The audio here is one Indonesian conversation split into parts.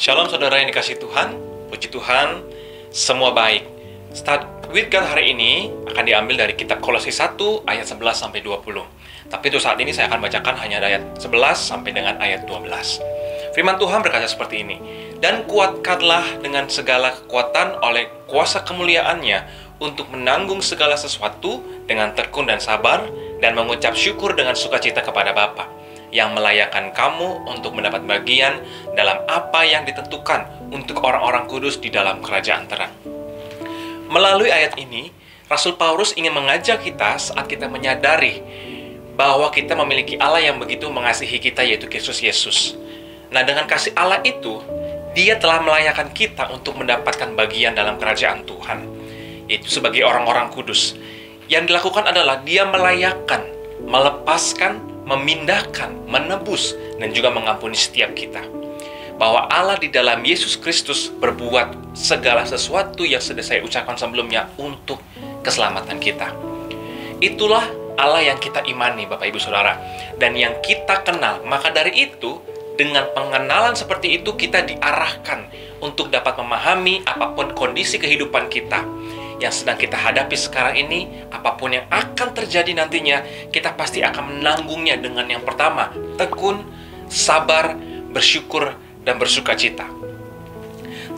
Shalom saudara yang dikasihi Tuhan, puji Tuhan, semua baik. Start with God hari ini akan diambil dari kitab Kolose 1 ayat 11 sampai 20. Tapi untuk saat ini saya akan bacakan hanya ayat 11 sampai dengan ayat 12. Firman Tuhan berkata seperti ini, "Dan kuatkanlah dengan segala kekuatan oleh kuasa kemuliaannya untuk menanggung segala sesuatu dengan tekun dan sabar dan mengucap syukur dengan sukacita kepada Bapa yang melayakkan kamu untuk mendapat bagian dalam apa yang ditentukan untuk orang-orang kudus di dalam kerajaan terang." Melalui ayat ini, Rasul Paulus ingin mengajak kita saat kita menyadari bahwa kita memiliki Allah yang begitu mengasihi kita, yaitu Kristus Yesus. Nah, dengan kasih Allah itu, Dia telah melayakkan kita untuk mendapatkan bagian dalam kerajaan Tuhan, yaitu sebagai orang-orang kudus. Yang dilakukan adalah Dia melayakkan, melepaskan, memindahkan, menebus, dan juga mengampuni setiap kita. Bahwa Allah di dalam Yesus Kristus berbuat segala sesuatu yang sudah saya ucapkan sebelumnya untuk keselamatan kita. Itulah Allah yang kita imani, Bapak Ibu Saudara, dan yang kita kenal. Maka dari itu, dengan pengenalan seperti itu, kita diarahkan untuk dapat memahami apapun kondisi kehidupan kita yang sedang kita hadapi sekarang ini. Apapun yang akan terjadi nantinya, kita pasti akan menanggungnya dengan yang pertama, tekun, sabar, bersyukur, dan bersukacita.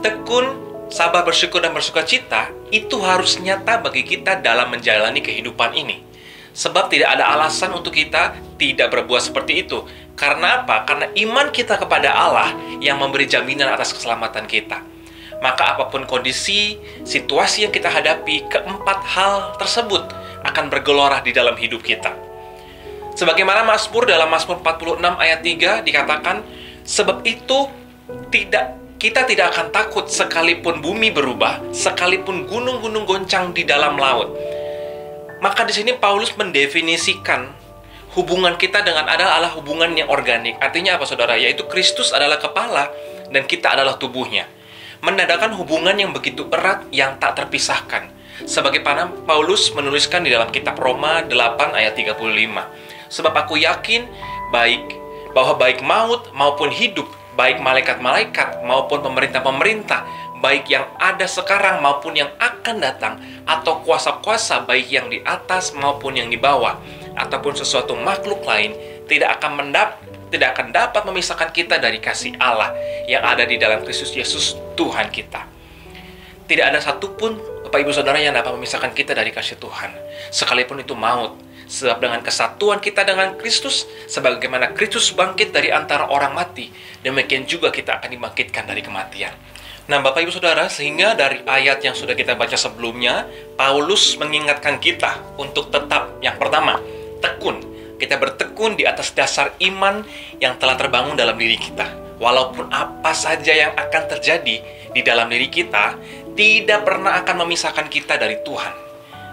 Tekun, sabar, bersyukur, dan bersukacita itu harus nyata bagi kita dalam menjalani kehidupan ini. Sebab tidak ada alasan untuk kita tidak berbuat seperti itu. Karena apa? Karena iman kita kepada Allah yang memberi jaminan atas keselamatan kita. Maka apapun kondisi, situasi yang kita hadapi, keempat hal tersebut akan bergelora di dalam hidup kita. Sebagaimana Mazmur dalam Mazmur 46 ayat 3 dikatakan, "Sebab itu kita tidak akan takut sekalipun bumi berubah, sekalipun gunung-gunung goncang di dalam laut." Maka di sini Paulus mendefinisikan hubungan kita dengan Allah adalah hubungan yang organik. Artinya apa, saudara? Yaitu Kristus adalah kepala dan kita adalah tubuhnya. Menandakan hubungan yang begitu erat yang tak terpisahkan. Sebagaimana Paulus menuliskan di dalam kitab Roma 8 ayat 35. "Sebab aku yakin bahwa baik maut maupun hidup, baik malaikat-malaikat maupun pemerintah-pemerintah, baik yang ada sekarang maupun yang akan datang, atau kuasa-kuasa baik yang di atas maupun yang di bawah, ataupun sesuatu makhluk lain, tidak akan dapat memisahkan kita dari kasih Allah yang ada di dalam Kristus Yesus Tuhan kita." Tidak ada satupun, Bapak Ibu Saudara, yang dapat memisahkan kita dari kasih Tuhan, sekalipun itu maut. Sebab dengan kesatuan kita dengan Kristus, sebagaimana Kristus bangkit dari antara orang mati, demikian juga kita akan dibangkitkan dari kematian. Nah, Bapak Ibu Saudara, sehingga dari ayat yang sudah kita baca sebelumnya, Paulus mengingatkan kita untuk tetap, yang pertama, tekun. Kita bertekun di atas dasar iman yang telah terbangun dalam diri kita. Walaupun apa saja yang akan terjadi di dalam diri kita, tidak pernah akan memisahkan kita dari Tuhan.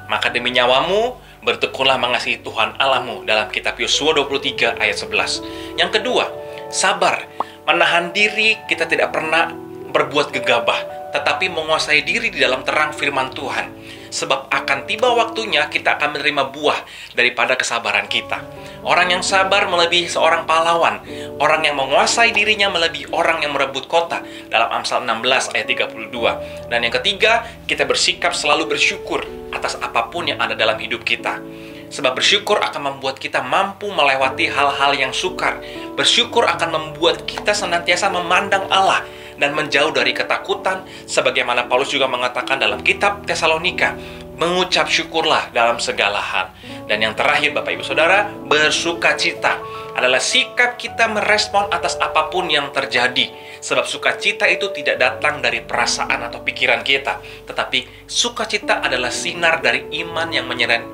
Maka demi nyawamu, bertekunlah mengasihi Tuhan Allahmu, dalam kitab Yosua 23 ayat 11. Yang kedua, sabar. Menahan diri, kita tidak pernah berbuat gegabah, tetapi menguasai diri di dalam terang firman Tuhan. Sebab akan tiba waktunya kita akan menerima buah daripada kesabaran kita. Orang yang sabar melebihi seorang pahlawan. Orang yang menguasai dirinya melebihi orang yang merebut kota, dalam Amsal 16 ayat 32. Dan yang ketiga, kita bersikap selalu bersyukur atas apapun yang ada dalam hidup kita. Sebab bersyukur akan membuat kita mampu melewati hal-hal yang sukar. Bersyukur akan membuat kita senantiasa memandang Allah dan menjauh dari ketakutan, sebagaimana Paulus juga mengatakan dalam kitab Tesalonika, mengucap syukurlah dalam segala hal. Dan yang terakhir, Bapak Ibu Saudara, bersukacita adalah sikap kita merespon atas apapun yang terjadi. Sebab sukacita itu tidak datang dari perasaan atau pikiran kita, tetapi sukacita adalah sinar dari iman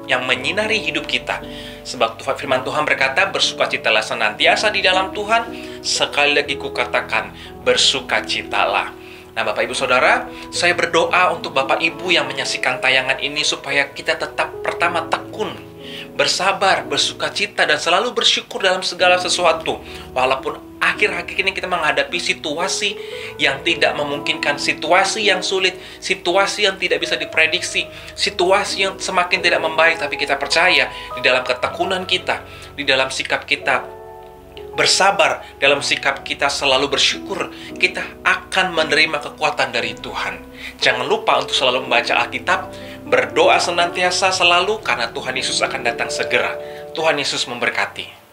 yang menyinari hidup kita. Sebab firman Tuhan berkata, "Bersukacitalah senantiasa di dalam Tuhan." Sekali lagi kukatakan, bersukacitalah. Nah, Bapak Ibu Saudara, saya berdoa untuk Bapak Ibu yang menyaksikan tayangan ini supaya kita tetap pertama tekun, bersabar, bersukacita, dan selalu bersyukur dalam segala sesuatu. Walaupun akhir-akhir ini kita menghadapi situasi yang tidak memungkinkan, situasi yang sulit, situasi yang tidak bisa diprediksi, situasi yang semakin tidak membaik, tapi kita percaya di dalam ketekunan kita, di dalam sikap kita bersabar dalam sikap kita, selalu bersyukur, kita akan menerima kekuatan dari Tuhan. Jangan lupa untuk selalu membaca Alkitab, berdoa senantiasa selalu, karena Tuhan Yesus akan datang segera. Tuhan Yesus memberkati.